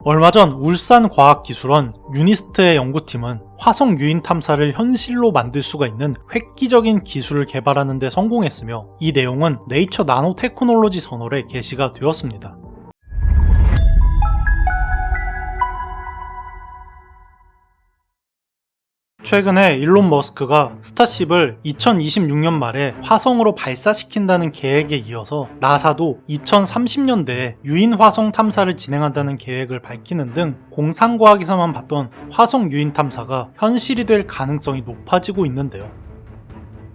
얼마 전 울산과학기술원 유니스트의 연구팀은 화성 유인 탐사를 현실로 만들 수가 있는 획기적인 기술을 개발하는 데 성공했으며 이 내용은 네이처 나노테크놀로지 저널에 게시가 되었습니다. 최근에 일론 머스크가 스타쉽을 2026년 말에 화성으로 발사시킨다는 계획에 이어서 나사도 2030년대에 유인 화성 탐사를 진행한다는 계획을 밝히는 등 공상과학에서만 봤던 화성 유인 탐사가 현실이 될 가능성이 높아지고 있는데요.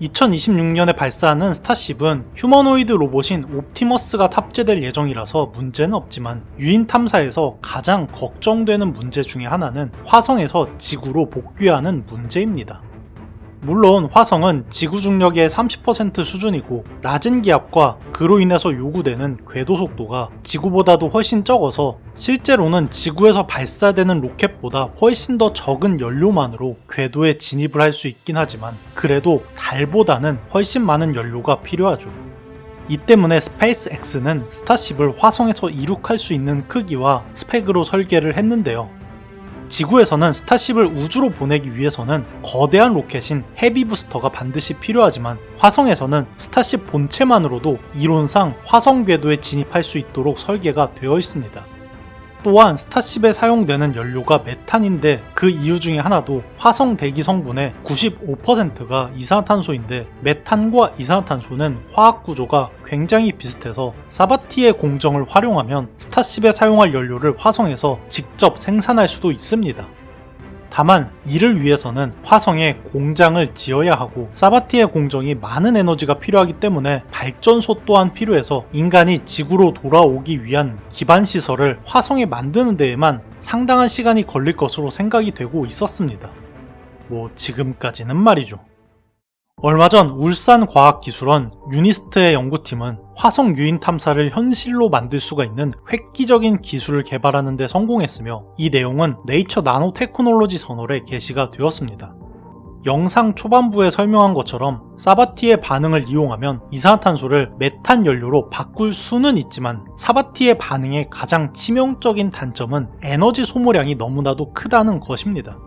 2026년에 발사하는 스타쉽은 휴머노이드 로봇인 옵티머스가 탑재될 예정이라서 문제는 없지만 유인 탐사에서 가장 걱정되는 문제 중에 하나는 화성에서 지구로 복귀하는 문제입니다. 물론 화성은 지구 중력의 30% 수준이고 낮은 기압과 그로 인해서 요구되는 궤도 속도가 지구보다도 훨씬 적어서 실제로는 지구에서 발사되는 로켓보다 훨씬 더 적은 연료만으로 궤도에 진입을 할 수 있긴 하지만 그래도 달보다는 훨씬 많은 연료가 필요하죠. 이 때문에 스페이스X는 스타쉽을 화성에서 이륙할 수 있는 크기와 스펙으로 설계를 했는데요. 지구에서는 스타쉽을 우주로 보내기 위해서는 거대한 로켓인 헤비 부스터가 반드시 필요하지만 화성에서는 스타쉽 본체만으로도 이론상 화성 궤도에 진입할 수 있도록 설계가 되어 있습니다. 또한 스타쉽에 사용되는 연료가 메탄인데 그 이유 중에 하나도 화성 대기 성분의 95%가 이산화탄소인데 메탄과 이산화탄소는 화학 구조가 굉장히 비슷해서 사바티의 공정을 활용하면 스타쉽에 사용할 연료를 화성에서 직접 생산할 수도 있습니다. 다만 이를 위해서는 화성에 공장을 지어야 하고 사바티의 공정이 많은 에너지가 필요하기 때문에 발전소 또한 필요해서 인간이 지구로 돌아오기 위한 기반 시설을 화성에 만드는 데에만 상당한 시간이 걸릴 것으로 생각이 되고 있었습니다. 지금까지는 말이죠. 얼마 전 울산과학기술원 유니스트의 연구팀은 화성 유인 탐사를 현실로 만들 수가 있는 획기적인 기술을 개발하는 데 성공했으며 이 내용은 네이처 나노테크놀로지 저널에 게시가 되었습니다. 영상 초반부에 설명한 것처럼 사바티의 반응을 이용하면 이산화탄소를 메탄 연료로 바꿀 수는 있지만 사바티의 반응의 가장 치명적인 단점은 에너지 소모량이 너무나도 크다는 것입니다.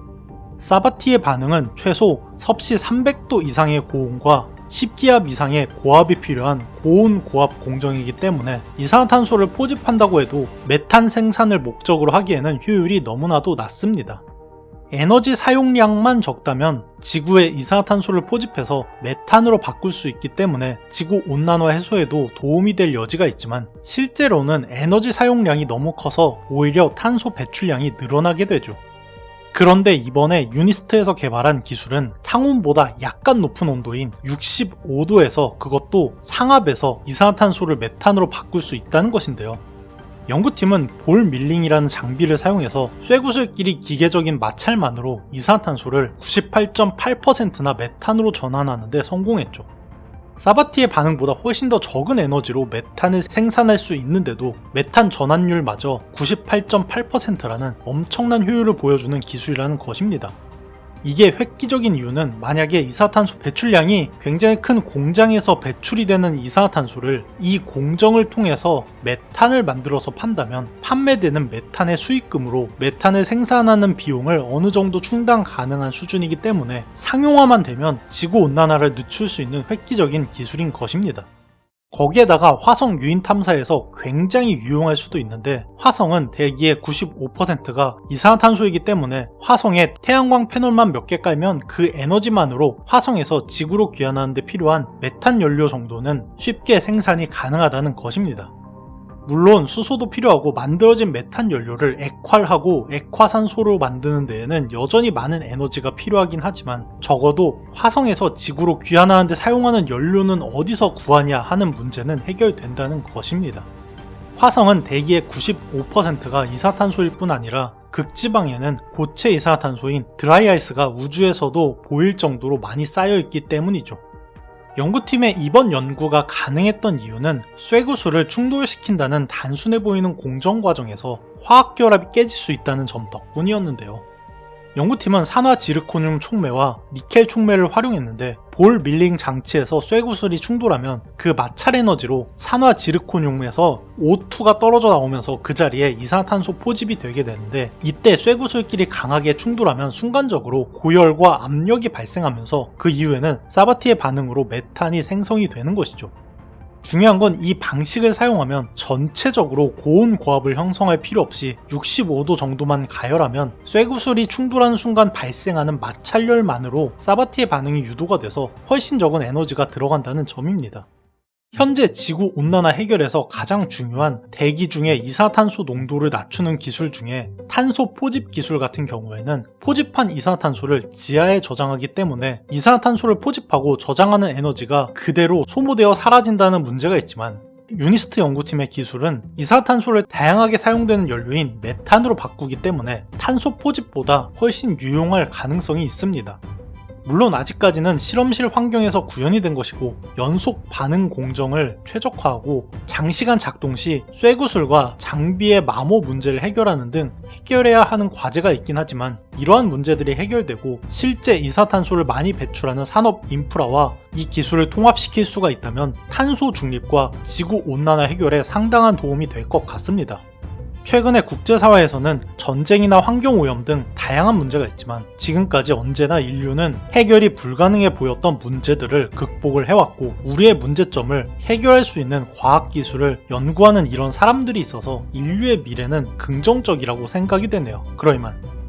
사바티의 반응은 최소 섭씨 300도 이상의 고온과 10기압 이상의 고압이 필요한 고온 고압 공정이기 때문에 이산화탄소를 포집한다고 해도 메탄 생산을 목적으로 하기에는 효율이 너무나도 낮습니다. 에너지 사용량만 적다면 지구에 이산화탄소를 포집해서 메탄으로 바꿀 수 있기 때문에 지구 온난화 해소에도 도움이 될 여지가 있지만 실제로는 에너지 사용량이 너무 커서 오히려 탄소 배출량이 늘어나게 되죠. 그런데 이번에 유니스트에서 개발한 기술은 상온보다 약간 높은 온도인 65도에서 그것도 상압에서 이산화탄소를 메탄으로 바꿀 수 있다는 것인데요. 연구팀은 볼 밀링이라는 장비를 사용해서 쇠구슬끼리 기계적인 마찰만으로 이산화탄소를 98.8%나 메탄으로 전환하는 데 성공했죠. 사바티의 반응보다 훨씬 더 적은 에너지로 메탄을 생산할 수 있는데도 메탄 전환율마저 98.8%라는 엄청난 효율을 보여주는 기술이라는 것입니다. 이게 획기적인 이유는 만약에 이산화탄소 배출량이 굉장히 큰 공장에서 배출이 되는 이산화탄소를 이 공정을 통해서 메탄을 만들어서 판다면 판매되는 메탄의 수익금으로 메탄을 생산하는 비용을 어느 정도 충당 가능한 수준이기 때문에 상용화만 되면 지구온난화를 늦출 수 있는 획기적인 기술인 것입니다. 거기에다가 화성 유인 탐사에서 굉장히 유용할 수도 있는데 화성은 대기의 95%가 이산화탄소이기 때문에 화성에 태양광 패널만 몇 개 깔면 그 에너지만으로 화성에서 지구로 귀환하는 데 필요한 메탄 연료 정도는 쉽게 생산이 가능하다는 것입니다. 물론 수소도 필요하고 만들어진 메탄 연료를 액화하고 액화산소로 만드는 데에는 여전히 많은 에너지가 필요하긴 하지만 적어도 화성에서 지구로 귀환하는 데 사용하는 연료는 어디서 구하냐 하는 문제는 해결된다는 것입니다. 화성은 대기의 95%가 이산화탄소일 뿐 아니라 극지방에는 고체 이산화탄소인 드라이아이스가 우주에서도 보일 정도로 많이 쌓여있기 때문이죠. 연구팀의 이번 연구가 가능했던 이유는 쇠구슬을 충돌시킨다는 단순해 보이는 공정 과정에서 화학 결합이 깨질 수 있다는 점 덕분이었는데요. 연구팀은 산화 지르코늄 촉매와 니켈 촉매를 활용했는데 볼 밀링 장치에서 쇠구슬이 충돌하면 그 마찰 에너지로 산화 지르코늄에서 O2가 떨어져 나오면서 그 자리에 이산화탄소 포집이 되게 되는데, 이때 쇠구슬끼리 강하게 충돌하면 순간적으로 고열과 압력이 발생하면서 그 이후에는 사바티의 반응으로 메탄이 생성이 되는 것이죠. 중요한 건 이 방식을 사용하면 전체적으로 고온 고압을 형성할 필요 없이 65도 정도만 가열하면 쇠구슬이 충돌하는 순간 발생하는 마찰열만으로 사바티의 반응이 유도가 돼서 훨씬 적은 에너지가 들어간다는 점입니다. 현재 지구 온난화 해결에서 가장 중요한 대기 중에 이산화탄소 농도를 낮추는 기술 중에 탄소 포집 기술 같은 경우에는 포집한 이산화탄소를 지하에 저장하기 때문에 이산화탄소를 포집하고 저장하는 에너지가 그대로 소모되어 사라진다는 문제가 있지만, 유니스트 연구팀의 기술은 이산화탄소를 다양하게 사용되는 연료인 메탄으로 바꾸기 때문에 탄소 포집보다 훨씬 유용할 가능성이 있습니다. 물론 아직까지는 실험실 환경에서 구현이 된 것이고 연속 반응 공정을 최적화하고 장시간 작동 시 쇠구슬과 장비의 마모 문제를 해결하는 등 해결해야 하는 과제가 있긴 하지만, 이러한 문제들이 해결되고 실제 이산화탄소를 많이 배출하는 산업 인프라와 이 기술을 통합시킬 수가 있다면 탄소 중립과 지구 온난화 해결에 상당한 도움이 될 것 같습니다. 최근에 국제사회에서는 전쟁이나 환경오염 등 다양한 문제가 있지만, 지금까지 언제나 인류는 해결이 불가능해 보였던 문제들을 극복을 해왔고, 우리의 문제점을 해결할 수 있는 과학기술을 연구하는 이런 사람들이 있어서 인류의 미래는 긍정적이라고 생각이 되네요. 그럼 이만.